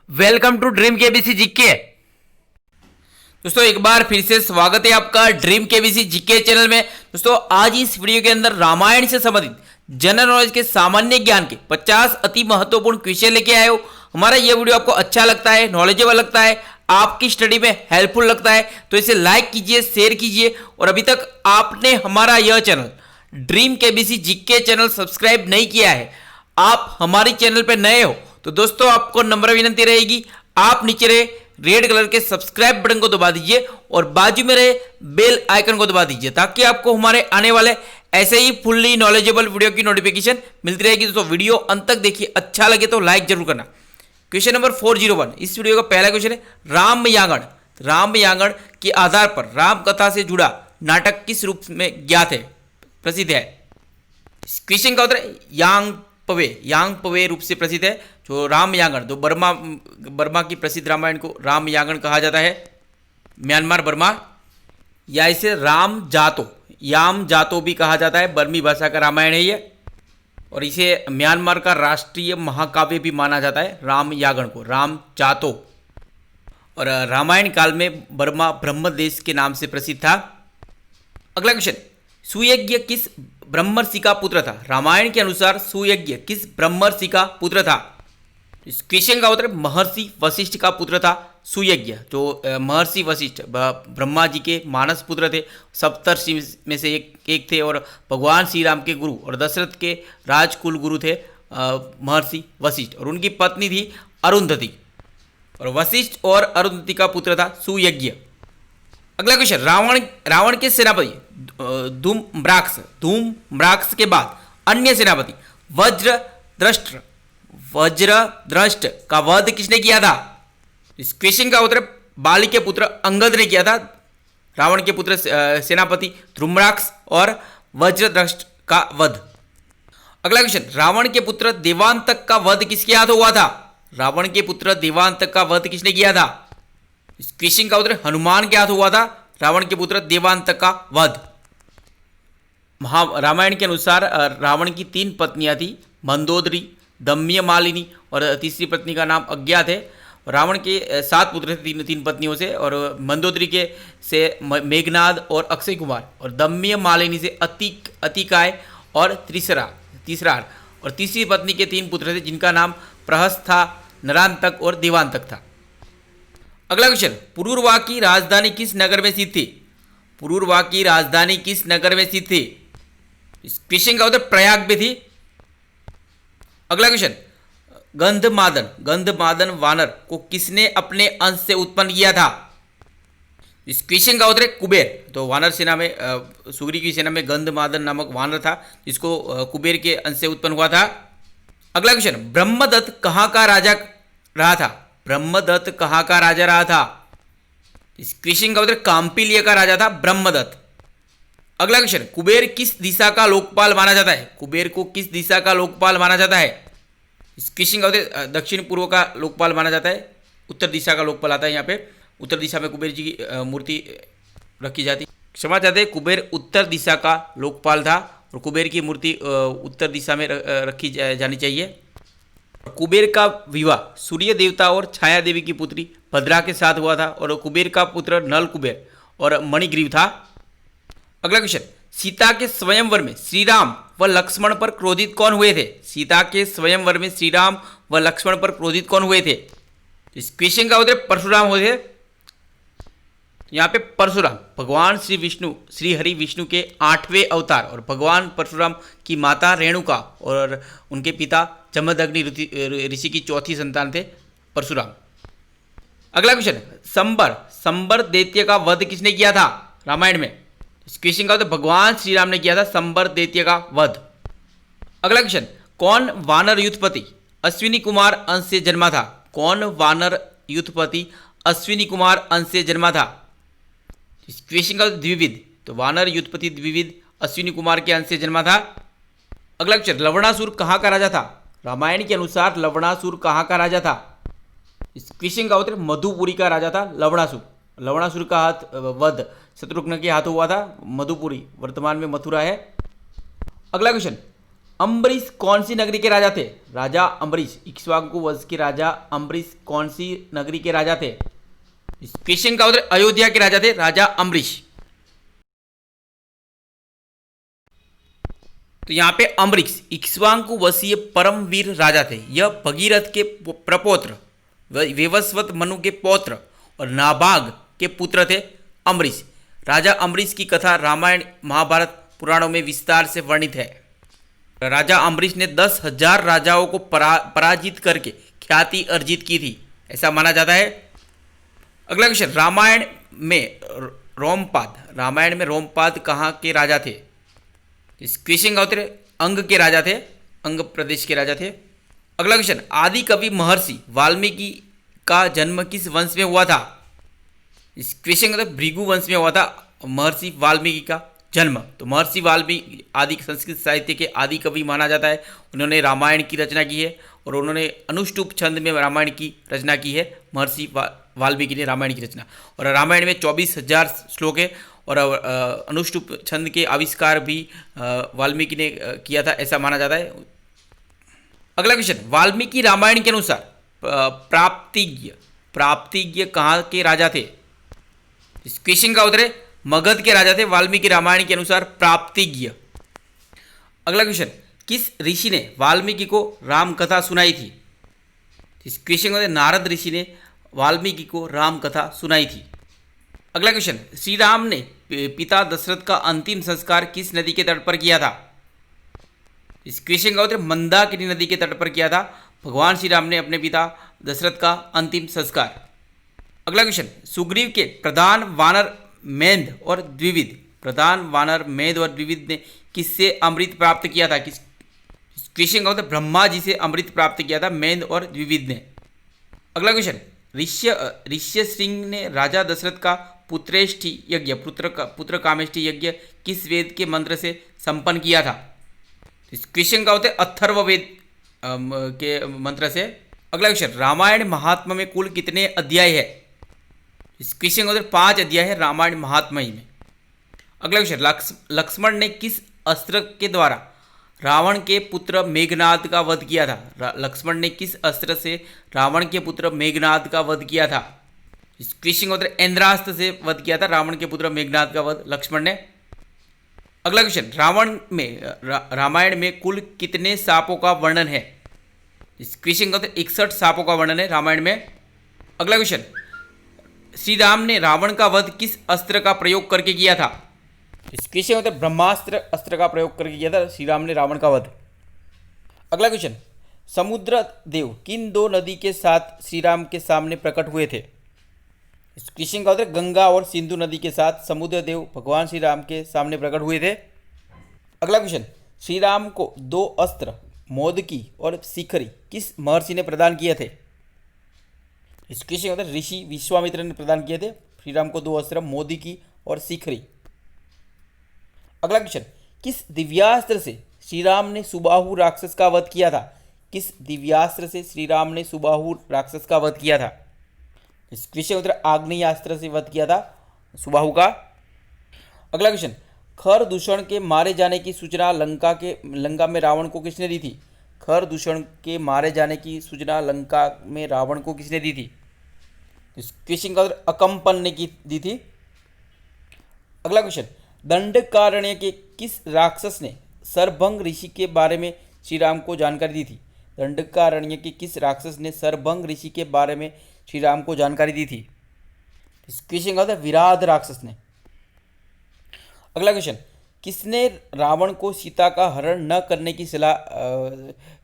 Welcome to dream KBC GK. दोस्तों एक बार फिर से स्वागत है आपका ड्रीम केबीसी जीके चैनल में। दोस्तों आज इस वीडियो के अंदर रामायण से संबंधित जनरल नॉलेज के सामान्य ज्ञान के 50 अति महत्वपूर्ण क्वेश्चन लेके आए हो। हमारा ये वीडियो आपको अच्छा लगता है, नॉलेजेबल लगता है, आपकी स्टडी में हेल्पफुल लगता है तो इसे लाइक कीजिए, शेयर कीजिए। और अभी तक आपने हमारा यह channel dream KBC GK channel subscribe नहीं किया है, आप हमारी चैनल पर नए हो तो दोस्तों आपको नम्र विनंती रहेगी, आप नीचे रहे रेड कलर के सब्सक्राइब बटन को दबा दीजिए और बाजू में रहे बेल आइकन को दबा दीजिए ताकि आपको हमारे आने वाले ऐसे ही फुल्ली नॉलेजेबल वीडियो की नोटिफिकेशन मिलती रहेगी। दोस्तों वीडियो अंत तक देखिए, अच्छा लगे तो लाइक जरूर करना। क्वेश्चन नंबर 401, इस वीडियो का पहला क्वेश्चन है रामयागण। रामयागण के आधार पर राम कथा से जुड़ा नाटक किस रूप में ज्ञात है, प्रसिद्ध है? क्वेश्चन का उत्तर यांगपवे रूप से प्रसिद्ध है जो रामयागण। तो बर्मा की प्रसिद्ध रामायण को रामयागण कहा जाता है, म्यांमार बर्मा, या इसे याम जातो भी कहा जाता है, बर्मी भाषा का रामायण है ये। और इसे म्यांमार का राष्ट्रीय महाकाव्य भी माना जाता है रामयागण को, राम जातो। और रामायण काल में बर्मा ब्रह्म देश के नाम से प्रसिद्ध था। अगला क्वेश्चन, सुयज्ञ किस ब्रह्मर्षि का पुत्र था? रामायण के अनुसार सुयज्ञ किस ब्रह्मर्षि का पुत्र था? इस क्वेश्चन का उत्तर महर्षि वशिष्ठ का पुत्र था सुयज्ञ। जो महर्षि वशिष्ठ ब्रह्मा जी के मानस पुत्र थे, सप्तर्षि में से एक थे और भगवान श्री राम के गुरु और दशरथ के राजकुल गुरु थे महर्षि वशिष्ठ। और उनकी पत्नी थी अरुंधति, और वशिष्ठ और अरुंधति का पुत्र था सुयज्ञ। अगला क्वेश्चन, रावण के सेनापति धूम्राक्ष के बाद अन्य सेनापति वज्रदृष्ट का वध किसने किया था? इस क्वेश्चन का उत्तर बाली के पुत्र अंगद ने किया था। रावण के पुत्र सेनापति धूम्राक्ष और वज्रदृष्ट का वध। अगला क्वेश्चन, रावण के पुत्र देवांतक का वध किसके हाथ हुआ था? रावण के पुत्र देवांतक का वध किसने किया था? इस क्वेश्चन का उत्तर हनुमान के हाथ हुआ था रावण के पुत्र देवांतक का वध। रामायण के अनुसार रावण की 3 पत्नियां थी, मंदोदरी, दमयमालिनी और तीसरी पत्नी का नाम अज्ञात है। रावण के 7 पुत्र थे तीन पत्नियों से, और मंदोदरी के से मेघनाद और अक्षय कुमार, और दमयमालिनी से अतिकाय और तीसरार, और तीसरी पत्नी के 3 पुत्र थे जिनका नाम प्रहस्त था, नरांतक और देवांतक था। अगला क्वेश्चन, पुरूरवा की राजधानी किस नगर में स्थित थी? पुरूरवा की राजधानी किस नगर में स्थित थी? इस क्वेश्चन का उत्तर प्रयाग में थी। अगला क्वेश्चन, गंधमादन वानर को किसने अपने अंश से उत्पन्न किया था? इस क्वेश्चन का उत्तर है कुबेर। तो वानर सेना में सुग्री की सेना में गंधमादन नामक वानर था जिसको कुबेर के अंश से उत्पन्न हुआ था। अगला क्वेश्चन, ब्रह्मदत्त कहाँ का राजा रहा था? ब्रह्मदत्त कहाँ का राजा रहा था? इस क्वेश्चन का उत्तर काम्पिल्य का राजा था ब्रह्मदत्त। अगला क्वेश्चन, कुबेर किस दिशा का लोकपाल माना जाता है? कुबेर को किस दिशा का लोकपाल माना जाता है? इस क्वेश्चन का उत्तर दक्षिण पूर्व का लोकपाल माना जाता है। उत्तर दिशा का लोकपाल आता है यहाँ पे। उत्तर दिशा में कुबेर जी की मूर्ति रखी जाती। क्षमा चाहते हैं, कुबेर उत्तर दिशा का लोकपाल था और कुबेर की मूर्ति उत्तर दिशा में रखी जानी चाहिए। कुबेर का विवाह सूर्य देवता और छाया देवी की पुत्री भद्रा के साथ हुआ था, और कुबेर का पुत्र नल कुबेर और मणिग्रीव था। अगला क्वेश्चन, सीता के स्वयंवर में श्री राम व लक्ष्मण पर क्रोधित कौन हुए थे? सीता के स्वयंवर में श्री राम व लक्ष्मण पर क्रोधित कौन हुए थे? इस क्वेश्चन का उत्तर परशुराम हुए थे। यहाँ पे परशुराम भगवान श्री हरि विष्णु के 8वें अवतार और भगवान परशुराम की माता रेणुका और उनके पिता जमदग्नि ऋषि की 4थी संतान थे परशुराम। अगला क्वेश्चन, संबर दैत्य का वध किसने किया था रामायण में? इस क्वेश्चन का उत्तर भगवान श्री राम ने किया था संबर दैत्य का वध। अगला क्वेश्चन, कौन वानर युद्धपति अश्विनी कुमार अंश से जन्मा था? कौन वानर युद्धपति अश्विनी कुमार अंश से जन्मा था? इस क्वेश्चन का द्विविध। तो वानर युद्धपति द्विविध अश्विनी कुमार के अंश से जन्मा था। अगला क्वेश्चन, लवणासुर कहाँ का राजा था? रामायण के अनुसार लवणासुर कहाँ का राजा था? इस क्वेश्चन का उत्तर मधुपुरी का राजा था लवणासुर का हाथ वध शत्रुघ्न के हाथों हुआ था। मधुपुरी वर्तमान में मथुरा है। अगला क्वेश्चन, अम्बरीश कौन सी नगरी के राजा थे? राजा अम्बरीश, इक्ष्वाकु वंश के राजा अम्बरीश कौन सी नगरी के राजा थे? इस क्वेश्चन का उत्तर अयोध्या के राजा थे राजा अम्बरीश। तो यहाँ पे अम्बरीश इक्ष्वाकु वंशीय परमवीर राजा थे। यह भगीरथ के प्रपौत्र, वेवस्वत मनु के पौत्र और नाभाग के पुत्र थे अम्बरीश। राजा अम्बरीश की कथा रामायण महाभारत पुराणों में विस्तार से वर्णित है। राजा अम्बरीश ने 10,000 राजाओं को पराजित करके ख्याति अर्जित की थी, ऐसा माना जाता है। अगला क्वेश्चन, रामायण में रोमपाद कहाँ के राजा थे? इस क्वेश्चन का उत्तर अंग के राजा थे, अंग प्रदेश के राजा थे। अगला क्वेश्चन, आदि कवि महर्षि वाल्मीकि का जन्म किस वंश में हुआ था? इस क्वेश्चन का उत्तर भृगु वंश में हुआ था महर्षि वाल्मीकि का जन्म। तो महर्षि वाल्मीकि आदि संस्कृत साहित्य के आदि कवि माना जाता है। उन्होंने रामायण की रचना की है और उन्होंने अनुष्टुप छंद में रामायण की रचना की है। महर्षि वाल्मीकि ने रामायण की रचना, और रामायण में 24,000 श्लोक है और अनुष्टुप छंद के आविष्कार भी वाल्मीकि ने किया था, ऐसा माना जाता है। अगला क्वेश्चन, वाल्मीकि रामायण के अनुसार प्राप्तिज्ञ कहाँ के राजा थे? इस क्वेश्चन का उत्तर है मगध के राजा थे वाल्मीकि रामायण के अनुसार प्राप्तिज्ञ। अगला क्वेश्चन, किस ऋषि ने वाल्मीकि को राम कथा सुनाई थी? इस क्वेश्चन का नारद ऋषि ने वाल्मीकि को राम कथा सुनाई थी। अगला क्वेश्चन, श्री राम ने पिता दशरथ का अंतिम संस्कार किस नदी के तट पर किया था? इस क्वेश्चन का उत्तर मंदाकिनी नदी के तट पर किया था भगवान श्री राम ने अपने पिता दशरथ का अंतिम संस्कार। अगला क्वेश्चन, सुग्रीव के प्रधान वानर मेध और द्विविद ने किससे अमृत प्राप्त किया था? किस क्वेश्चन का उत्तर ब्रह्मा जी से अमृत प्राप्त किया था मेध और द्विविद ने। अगला क्वेश्चन, ऋष्यशृंग ने राजा दशरथ का पुत्र कामेष्टि यज्ञ किस वेद के मंत्र से संपन्न किया था? इस क्वेश्चन का उत्तर अथर्ववेद के मंत्र से। अगला क्वेश्चन, रामायण महात्म्य में कुल कितने अध्याय है? इस क्वेश्चन का उत्तर 5 अध्याय है रामायण महात्म्य में। अगला क्वेश्चन, लक्ष्मण ने किस अस्त्र के द्वारा रावण के पुत्र मेघनाद का वध किया था? लक्ष्मण ने किस अस्त्र से रावण के पुत्र मेघनाद का वध किया था? इस क्वेश्चन का उत्तर इंद्रास्त्र से वध किया था रावण के पुत्र मेघनाद का वध लक्ष्मण ने। अगला क्वेश्चन, रामायण में कुल कितने सांपों का वर्णन है? इस क्वेश्चन का उत्तर 61 सांपों का वर्णन है रामायण में। अगला क्वेश्चन, श्री राम ने रावण का वध किस अस्त्र का प्रयोग करके किया था? इस क्वेश्चन का उत्तर ब्रह्मास्त्र अस्त्र का प्रयोग करके किया था श्री राम ने रावण का वध। अगला क्वेश्चन, समुद्र देव किन 2 नदी के साथ श्री राम के सामने प्रकट हुए थे? इस क्वेश्चन का उत्तर गंगा और सिंधु नदी के साथ समुद्र देव भगवान श्री राम के सामने प्रकट हुए थे। अगला क्वेश्चन, श्री राम को 2 अस्त्र मोदकी और शिखरी किस महर्षि ने प्रदान किए थे? इस क्वेश्चन का उत्तर ऋषि विश्वामित्र ने प्रदान किए थे श्री राम को 2 अस्त्र मोदकी और शिखरी। अगला क्वेश्चन, किस दिव्यास्त्र से श्री राम ने सुबाहु राक्षस का वध किया था? किस दिव्यास्त्र से श्री राम ने सुबाहु राक्षस का वध किया था? इस क्वेश्चन का उत्तर आग्नेयास्त्र से वध किया था सुबाहु का। अगला क्वेश्चन, खर दूषण के मारे जाने की सूचना लंका में रावण को किसने दी थी? खर दूषण के मारे जाने की सूचना लंका में रावण को किसने दी थी? इस क्वेश्चन का उत्तर अकम्पन ने दी थी। अगला क्वेश्चन, दंडकारण्य के किस राक्षस ने सरभंग ऋषि के बारे में श्री राम को जानकारी दी थी? दंडकारण्य के किस राक्षस ने सरभंग ऋषि के बारे में श्री राम को जानकारी दी थी? इस क्वेश्चन का उत्तर विराध राक्षस ने। अगला क्वेश्चन, किसने रावण को सीता का हरण न करने की सलाह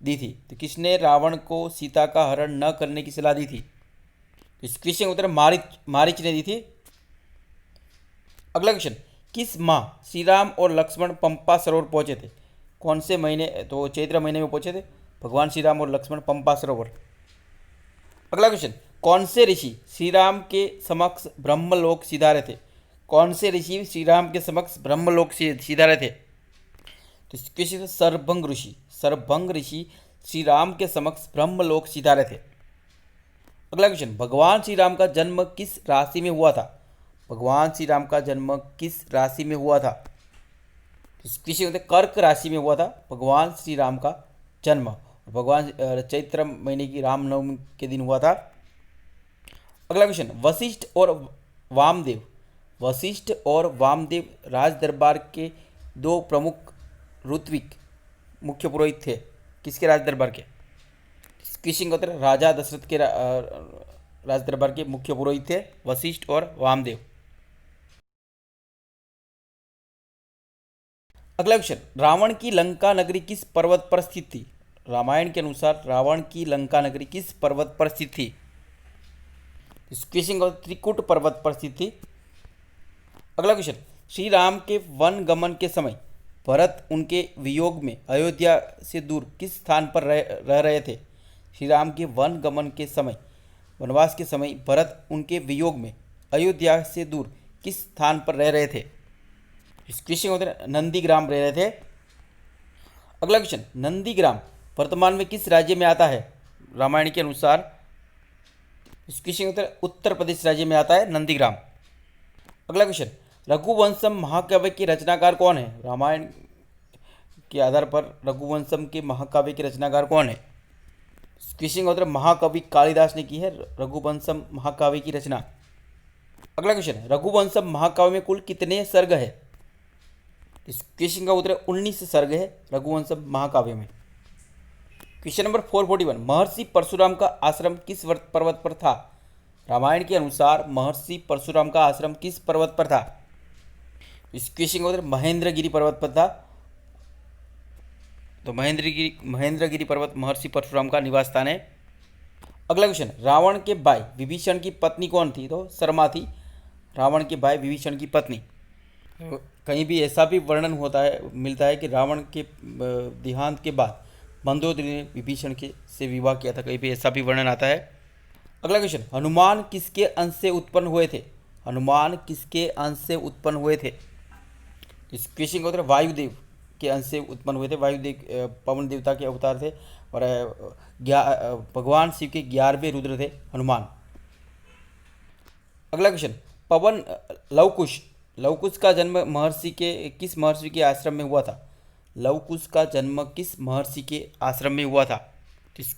दी थी? तो किसने रावण को सीता का हरण न करने की सलाह दी थी? इस क्वेश्चन का उत्तर मारीच ने दी थी। अगला क्वेश्चन, किस माह श्री राम और लक्ष्मण पंपा सरोवर पहुंचे थे? कौन से महीने? तो चैत्र महीने में पहुंचे थे भगवान श्री राम और लक्ष्मण पंपा सरोवर। अगला क्वेश्चन, कौन से ऋषि श्री राम के समक्ष ब्रह्मलोक सिधारे थे? कौन से ऋषि श्री राम के समक्ष ब्रह्मलोक सिधारे थे? तो इस क्वेश्चन सरभंग ऋषि श्री राम के समक्ष ब्रह्मलोक सिधारे थे। अगला क्वेश्चन, भगवान श्री राम का जन्म किस राशि में हुआ था? भगवान श्री राम का जन्म किस राशि में हुआ था? क्वेश्चन होते कर्क राशि में हुआ था भगवान श्री राम का जन्म। भगवान चैत्र महीने की रामनवमी के दिन हुआ था। अगला क्वेश्चन, वशिष्ठ और वामदेव राज दरबार के दो प्रमुख ऋत्विक मुख्य पुरोहित थे। किसके राज दरबार के? क्वेश्चन का उत्तर राजा दशरथ के राज दरबार के मुख्य पुरोहित थे वशिष्ठ और वामदेव। अगला क्वेश्चन, रावण की लंका नगरी किस पर्वत पर स्थित थी? रामायण के अनुसार रावण की लंका नगरी किस पर्वत पर स्थित थी? इस क्वेश्चन का त्रिकुट पर्वत पर स्थित थी। अगला क्वेश्चन, श्री राम के वन गमन के समय भरत उनके वियोग में अयोध्या से दूर किस स्थान पर रह रहे थे? श्री राम के वन गमन के समय, वनवास के समय भरत उनके वियोग में अयोध्या से दूर किस स्थान पर रह रहे थे? इस क्वेश्चन का उत्तर नंदीग्राम रह रहे थे। अगला क्वेश्चन, नंदीग्राम वर्तमान में किस राज्य में आता है? रामायण के अनुसार इस क्वेश्चन का उत्तर उत्तर प्रदेश राज्य में आता है नंदीग्राम। अगला क्वेश्चन, रघुवंशम महाकाव्य के रचनाकार कौन है? रामायण के आधार पर रघुवंशम के महाकाव्य के रचनाकार कौन है? इस क्वेश्चन का उत्तर महाकवि कालिदास ने की है रघुवंशम महाकाव्य की रचना। अगला क्वेश्चन, रघुवंशम महाकाव्य में कुल कितने सर्ग है? इस क्वेश्चन का उत्तर 19 सर्ग है रघुवंशम महाकाव्य में। क्वेश्चन नंबर 441, महर्षि परशुराम का आश्रम किस पर्वत पर था? रामायण के अनुसार महर्षि परशुराम का आश्रम किस पर्वत पर था? इस क्वेश्चन का उत्तर महेंद्रगिरी पर्वत पर था। तो महेंद्रगिरी पर्वत महर्षि परशुराम का निवास स्थान है। अगला क्वेश्चन, रावण के भाई विभीषण की पत्नी कौन थी? तो शर्मा थी रावण के भाई विभीषण की पत्नी। कहीं भी ऐसा भी वर्णन होता है, मिलता है कि रावण के देहांत के बाद मंदोदरी ने विभीषण के से विवाह किया था। कहीं भी ऐसा भी वर्णन आता है। अगला क्वेश्चन, हनुमान किसके अंश से उत्पन्न हुए थे? हनुमान किसके अंश से उत्पन्न हुए थे? इस क्वेश्चन का उत्तर वायुदेव के अंश से उत्पन्न हुए थे। वायुदेव पवन देवता के अवतार थे और भगवान शिव के 11वें रुद्र थे हनुमान। अगला क्वेश्चन, लवकुश का जन्म किस महर्षि के आश्रम में हुआ था? लवकुश का जन्म किस महर्षि के आश्रम में हुआ था? इस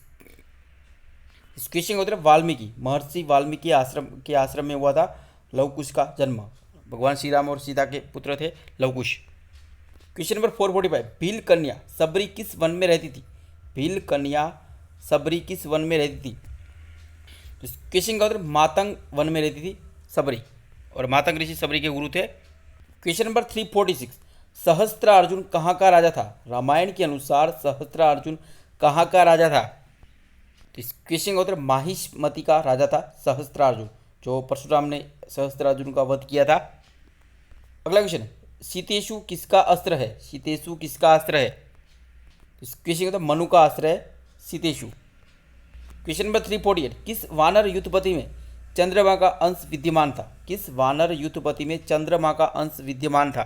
क्वेश्चन का उत्तर महर्षि वाल्मीकि आश्रम में हुआ था लवकुश का जन्म। भगवान श्री राम और सीता के पुत्र थे लवकुश। क्वेश्चन नंबर 445, भील कन्या सबरी किस वन में रहती थी? भील कन्या सबरी किस वन में रहती थी? इस क्वेश्चन का उत्तर मातंग वन में रहती थी सबरी, और मातंग ऋषि सबरी के गुरु थे। क्वेश्चन नंबर 346, सहस्त्रार्जुन कहाँ का राजा था? रामायण के अनुसार सहस्त्रार्जुन कहाँ का राजा था? इस क्वेश्चन का उत्तर माहिष्मति का राजा था सहस्त्रार्जुन, जो परशुराम ने सहस्त्रार्जुन का वध किया था। अगला क्वेश्चन, सीतेशु किसका अस्त्र है? सीतेशु किसका अस्त्र है? इस क्वेश्चन का उत्तर मनु का अस्त्र है सीतेशु। क्वेश्चन नंबर 348, किस वानर युद्धपति में चंद्रमा का अंश विद्यमान था? किस वानर युद्धपति में चंद्रमा का अंश विद्यमान था?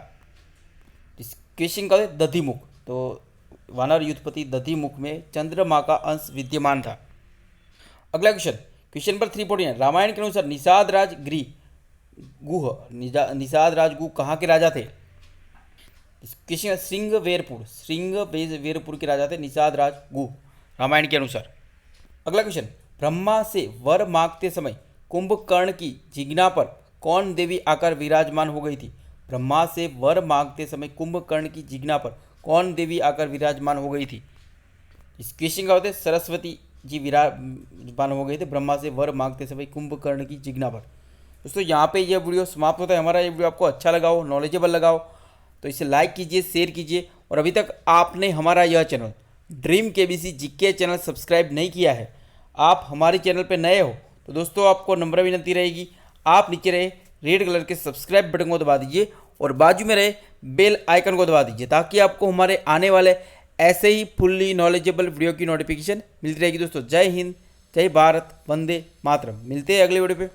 इस क्वेश्चन का दधिमुख, तो वानर युद्धपति दधिमुख में चंद्रमा का अंश विद्यमान था। अगला क्वेश्चन नंबर 349, रामायण के अनुसार निषाद राज गुह कहाँ के राजा थे? इस क्वेश्चन श्रृंगवेरपुर के राजा थे निषाद राज गुह रामायण के अनुसार। अगला क्वेश्चन, ब्रह्मा से वर मांगते समय कुंभकर्ण की जिघ्ना पर कौन देवी आकर विराजमान हो गई थी? ब्रह्मा से वर मांगते समय कुंभकर्ण की जिघ्ना पर कौन देवी आकर विराजमान हो गई थी? इस क्वेश्चन का होते सरस्वती जी विराजमान हो गए थे ब्रह्मा से वर मांगते समय कुंभकर्ण की जिघ्ना पर। दोस्तों यहाँ पे यह वीडियो समाप्त होता है। हमारा ये वीडियो आपको अच्छा लगा हो, नॉलेजेबल लगा हो तो इसे लाइक कीजिए, शेयर कीजिए, और अभी तक आपने हमारा यह channel dream KBC GK channel subscribe नहीं किया है, आप हमारे चैनल पर नए हो तो दोस्तों आपको नम्र विनती रहेगी, आप नीचे रहे रेड कलर के सब्सक्राइब बटन को दबा दीजिए और बाजू में रहे बेल आइकन को दबा दीजिए, ताकि आपको हमारे आने वाले ऐसे ही फुल्ली नॉलेजेबल वीडियो की नोटिफिकेशन मिलती रहेगी। दोस्तों जय हिंद, जय भारत, वंदे मातरम। मिलते हैं अगले वीडियो पे।